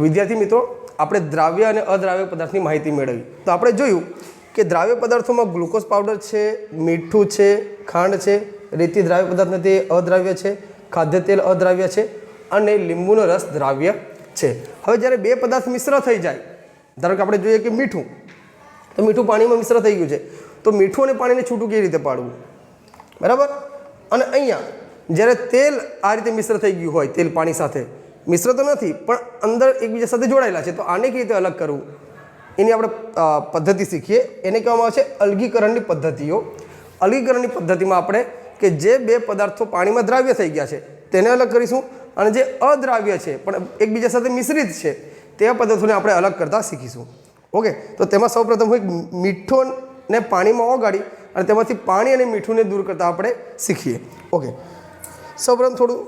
વિદ્યાર્થી મિત્રો આપણે દ્રાવ્ય અને અદ્રાવ્ય પદાર્થની માહિતી મેળવી. તો આપણે જોયું કે દ્રાવ્ય પદાર્થોમાં ગ્લુકોઝ પાવડર છે, મીઠું છે, ખાંડ છે, રેતી દ્રાવ્ય પદાર્થ નથી, અદ્રાવ્ય છે, ખાદ્ય તેલ અદ્રાવ્ય છે અને લીંબુનો રસ દ્રાવ્ય છે. હવે જ્યારે બે પદાર્થ મિશ્ર થઈ જાય, ધારો કે આપણે જોઈએ કે મીઠું, તો મીઠું પાણીમાં મિશ્ર થઈ ગયું છે, તો મીઠું અને પાણીને છૂટું કેવી રીતે પાડવું, બરાબર. અને અહીંયા જ્યારે તેલ આ રીતે મિશ્ર થઈ ગયું હોય, તેલ પાણી સાથે મિશ્ર તો નથી પણ અંદર એકબીજા સાથે જોડાયેલા છે, તો આને કેવી રીતે અલગ કરવું એની આપણે પદ્ધતિ શીખીએ. એને કહેવામાં આવે છે અલગીકરણની પદ્ધતિઓ. અલગીકરણની પદ્ધતિમાં આપણે કે જે બે પદાર્થો પાણીમાં દ્રાવ્ય થઈ ગયા છે તેને અલગ કરીશું અને જે અદ્રાવ્ય છે પણ એકબીજા સાથે મિશ્રિત છે તેવા પદાર્થોને આપણે અલગ કરતાં શીખીશું. ઓકે, તો તેમાં સૌપ્રથમ હું એક મીઠુંને પાણીમાં ઓગાળી અને તેમાંથી પાણી અને મીઠુંને દૂર કરતાં આપણે શીખીએ. ઓકે, સૌપ્રથમ થોડું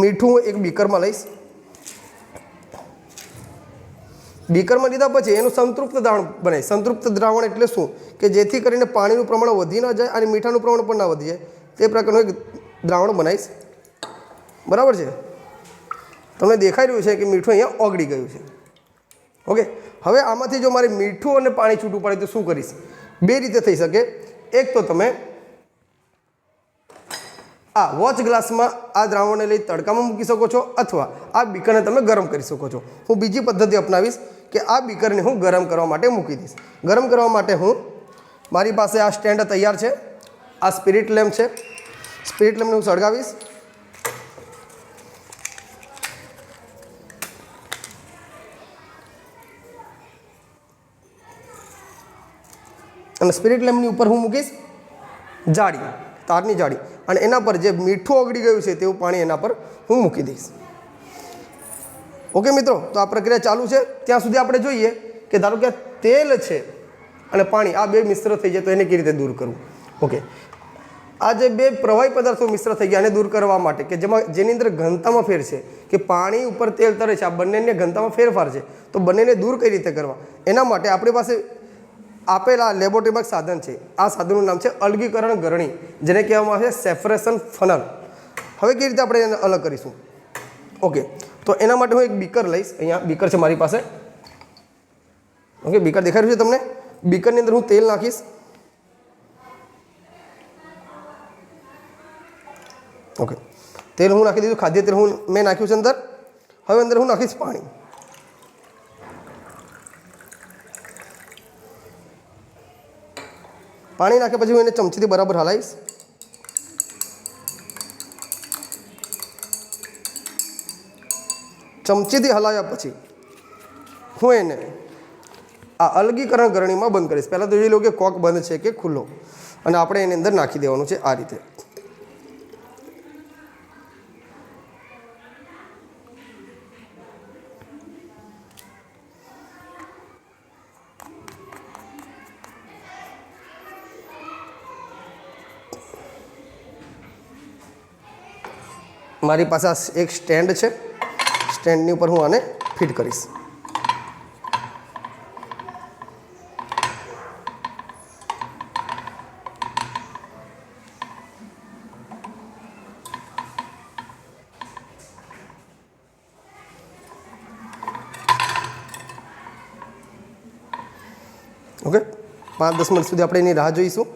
મીઠું એક બીકરમાં લઈશ. બીકરમાં લીધા પછી એનું સંતૃપ્ત દ્રાવણ બને. સંતૃપ્ત દ્રાવણ એટલે શું કે જેથી કરીને પાણીનું પ્રમાણ વધી ન જાય અને મીઠાનું પ્રમાણ પણ ના વધી જાય તે પ્રકારનું એક દ્રાવણ બનાવીશ. બરાબર છે, તમને દેખાઈ રહ્યું છે કે મીઠું અહીંયા ઓગળી ગયું છે. ઓકે, હવે આમાંથી જો મારે મીઠું અને પાણી છૂટું પડે તો શું કરીશ? બે રીતે થઈ શકે. એક તો તમે આ વોચ ગ્લાસમાં આ દ્રાવણને લઈ તડકામાં મૂકી શકો છો અથવા આ બીકરને તમે ગરમ કરી શકો છો. હું બીજી પદ્ધતિ અપનાવીશ કે આ બીકરને હું ગરમ કરવા માટે મૂકી દઈશ. ગરમ કરવા માટે મારી પાસે આ સ્ટેન્ડ તૈયાર છે. આ સ્પિરિટ લેમ્પ છે. સ્પિરિટ લેમ્પને હું સળગાવીશ. અને સ્પિરિટ લેમ્પની ઉપર હું મૂકીશ જાળી, તારની જાળી, અને એના પર જે મીઠું ઓગળી ગયું છે તેવું પાણી એના પર હું મૂકી દઈશ. ઓકે મિત્રો, તો આ પ્રક્રિયા ચાલુ છે. ત્યાં સુધી આપણે જોઈએ કે ધારો કે તેલ છે અને પાણી આ બે મિશ્ર થઈ જાય તો એને કેવી રીતે દૂર કરવું. ઓકે, આ જે બે પ્રવાહી પદાર્થો મિશ્ર થઈ ગયા એને દૂર કરવા માટે કે જેની અંદર ઘનતામાં ફેર છે કે પાણી ઉપર તેલ તરે છે, આ બંનેને ઘનતામાં ફેરફાર છે, તો બંનેને દૂર કઈ રીતે કરવા એના માટે આપણી પાસે આપેલા લેબોરેટરીમાં સાધન છે. આ સાધનનું નામ છે અલગીકરણ ગરણી, જેને કહેવામાં આવે છે સેપરેશન ફનલ. હવે કેવી રીતે આપણે એને અલગ કરીશું? ઓકે, તો એના માટે હું એક બીકર લઈશ. અહીંયા બીકર છે મારી પાસે. ઓકે, બીકર દેખાઈ રહ્યું છે તમને? બીકરની અંદર હું તેલ નાખીશ. ઓકે, તેલ હું નાખી દીધું. ખાદ્ય તેલ મેં નાખ્યું છે અંદર. હવે અંદર હું નાખીશ પાણી. પાણી નાખ્યા પછી હું એને ચમચીથી બરાબર હલાવીશ. ચમચીથી હલાવ્યા પછી હું એને આ અલગીકરણ ગરણીમાં બંધ કરીશ. પહેલાં તો જોઈ લો કે કોક બંધ છે કે ખુલ્લો, અને આપણે એની અંદર નાખી દેવાનું છે આ રીતે. મારી પાસે એક સ્ટેન્ડ છે. સ્ટેન્ડની ઉપર હું આને ફિટ કરીશ. ઓકે, 5-10 મિનિટ સુધી આપણે એની રાહ જોઈશું.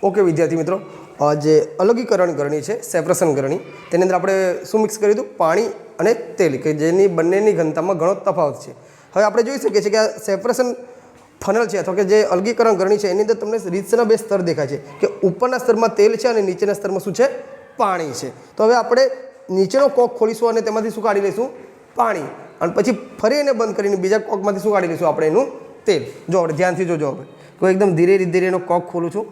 ઓકે વિદ્યાર્થી મિત્રો, જે અલગીકરણ ગરણી છે, સેપરેશન ગરણી, તેની અંદર આપણે શું મિક્સ કર્યું હતું? પાણી અને તેલ, કે જેની બંનેની ઘનતામાં ઘણો તફાવત છે. હવે આપણે જોઈ શકીએ છીએ કે આ સેપરેશન ફનલ છે અથવા કે જે અલગીકરણ ગરણી છે એની અંદર તમને રીતસરના બે સ્તર દેખાય છે કે ઉપરના સ્તરમાં તેલ છે અને નીચેના સ્તરમાં શું છે? પાણી છે. તો હવે આપણે નીચેનો કોક ખોલીશું અને તેમાંથી શું કાઢી લઈશું? પાણી. અને પછી ફરી એને બંધ કરીને બીજા કોકમાંથી શું કાઢી લઈશું? આપણે એનું તેલ. જો આપણે ધ્યાનથી જોજો. આપણે કોઈ એકદમ ધીરે ધીરે એનો કોક ખોલું છું.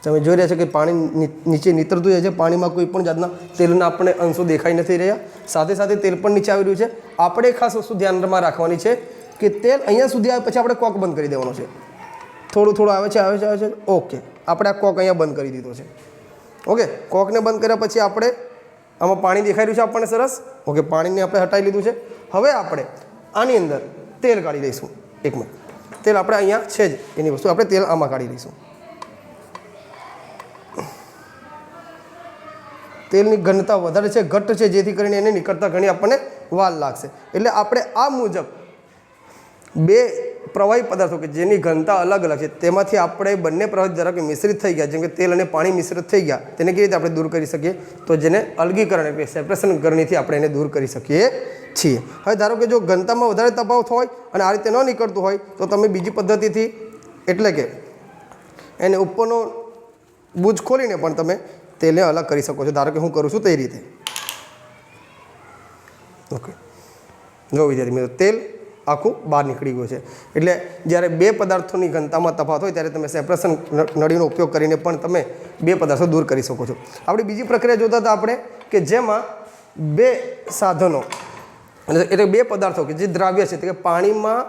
તમે જોઈ રહ્યા છો કે પાણી નીચે નીતરતું જાય છે. પાણીમાં કોઈ પણ જાતના તેલના આપણને અંશો દેખાઈ નથી રહ્યા. સાથે સાથે તેલ પણ નીચે આવી રહ્યું છે. આપણે ખાસ વસ્તુ ધ્યાનમાં રાખવાની છે કે તેલ અહીંયા સુધી આવે પછી આપણે કોક બંધ કરી દેવાનો છે. થોડું થોડું આવે છે. ઓકે, આપણે આ કોક અહીંયા બંધ કરી દીધો છે. ઓકે, કોકને બંધ કર્યા પછી આપણે આમાં પાણી દેખાઈ રહ્યું છે આપણને સરસ. ઓકે, પાણીને આપણે હટાવી લીધું છે. હવે આપણે આની અંદર તેલ કાઢી લઈશું. 1 મિનિટ, તેલ આપણે અહીંયા છે જ એની વસ્તુ, આપણે તેલ આમાં કાઢી લઈશું. તેલની ઘનતા વધારે છે, ઘટ્ટ છે, જેથી કરીને એને નીકળતા ઘણી આપણને વાર લાગશે. એટલે આપણે આ મુજબ 2 પ્રવાહી પદાર્થો કે જેની ઘનતા અલગ અલગ છે તેમાંથી આપણે બંને પ્રવાહી ધારો કે મિશ્રિત થઈ ગયા, જેમ કે તેલ અને પાણી મિશ્રિત થઈ ગયા, તેને કેવી રીતે આપણે દૂર કરી શકીએ? તો જેને અલગીકરણ એટલે સેપરેશન ગરણીથી આપણે એને દૂર કરી શકીએ છીએ. હવે ધારો કે જો ઘનતામાં વધારે તફાવત હોય અને આ રીતે ન નીકળતું હોય તો તમે બીજી પદ્ધતિથી એટલે કે એને ઉપરનો બૂજ ખોલીને પણ તમે તેલને અલગ કરી શકો છો. ધારો કે હું કરું છું તે રીતે. ઓકે, જો વિદ્યાર્થી મિત્રો, તેલ આખું બહાર નીકળી ગયું છે. એટલે જ્યારે 2 પદાર્થોની ઘનતામાં તફાવત હોય ત્યારે તમે સેપરેશન નળીનો ઉપયોગ કરીને પણ તમે 2 પદાર્થો દૂર કરી શકો છો. આપણી બીજી પ્રક્રિયા જોતા હતા આપણે કે જેમાં 2 સાધનો એટલે 2 પદાર્થો કે જે દ્રાવ્ય છે, એટલે કે પાણીમાં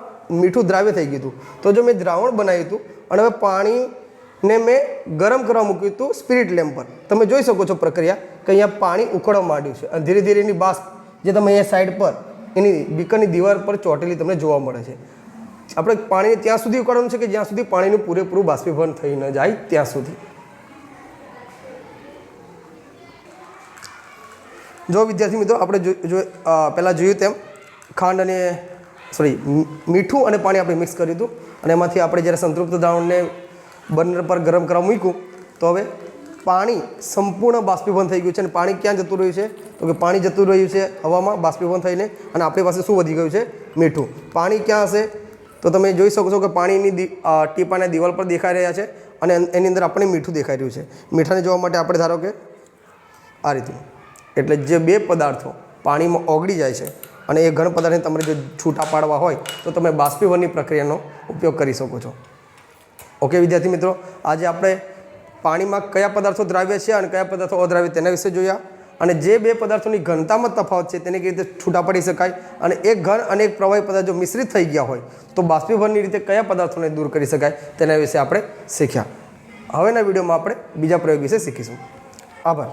મીઠું દ્રાવ્ય થઈ ગયું હતું. તો જો મેં દ્રાવણ બનાવ્યું હતું અને હવે પાણીને મેં ગરમ કરવા મૂક્યું હતું સ્પિરિટ લેમ્પ પર. તમે જોઈ શકો છો પ્રક્રિયા કે અહીંયા પાણી ઉકળવા માંડ્યું છે અને ધીરે ધીરે એની બાષ્પ જે તમે અહીંયા સાઈડ પર એની બીકરની દીવાલ પર ચોંટેલી તમને જોવા મળે છે. આપણે પાણીને ત્યાં સુધી ઉકાળવાનું છે કે જ્યાં સુધી પાણીનું પૂરેપૂરું બાષ્પીભવન થઈ ન જાય ત્યાં સુધી. જો વિદ્યાર્થી મિત્રો, આપણે પહેલાં જોયું તેમ ખાંડ અને મીઠું અને પાણી આપણે મિક્સ કર્યું હતું અને એમાંથી આપણે જ્યારે સંતૃપ્ત દ્રાવણને બર્નર પર ગરમ કરવા મૂક્યું તો હવે પાણી સંપૂર્ણ બાષ્પીભવન થઈ ગયું છે. અને પાણી ક્યાં જતું રહ્યું છે? તો કે પાણી જતું રહ્યું છે હવામાં બાષ્પીભવન થઈને, અને આપણી પાસે શું વધી ગયું છે? મીઠું. પાણી ક્યાં હશે? તો તમે જોઈ શકો છો કે પાણીની ટીપાને દિવાલ પર દેખાઈ રહ્યા છે અને એની અંદર આપણને મીઠું દેખાઈ રહ્યું છે. મીઠાને જોવા માટે આપણે ધારો કે આ રીતનું, એટલે જે 2 પદાર્થો પાણીમાં ઓગળી જાય છે અને એ ઘન પદાર્થને તમારે જો છૂટા પાડવા હોય તો તમે બાષ્પીભવનની પ્રક્રિયાનો ઉપયોગ કરી શકો છો. ઓકે વિદ્યાર્થી મિત્રો, આજે આપણે પાણીમાં કયા પદાર્થો દ્રાવ્ય છે અને કયા પદાર્થો અદ્રાવ્ય તેના વિશે જોયા. અને જે 2 પદાર્થોની ઘનતામાં તફાવત છે તેને કેવી રીતે છૂટા પાડી શકાય અને એક ઘન અને એક પ્રવાહી પદાર્થ જો મિશ્રિત થઈ ગયા હોય તો બાષ્પીભવનની રીતે કયા પદાર્થોને દૂર કરી શકાય તેના વિશે આપણે શીખ્યા. હવેના વિડીયોમાં આપણે બીજા પ્રયોગ વિશે શીખીશું. આભાર.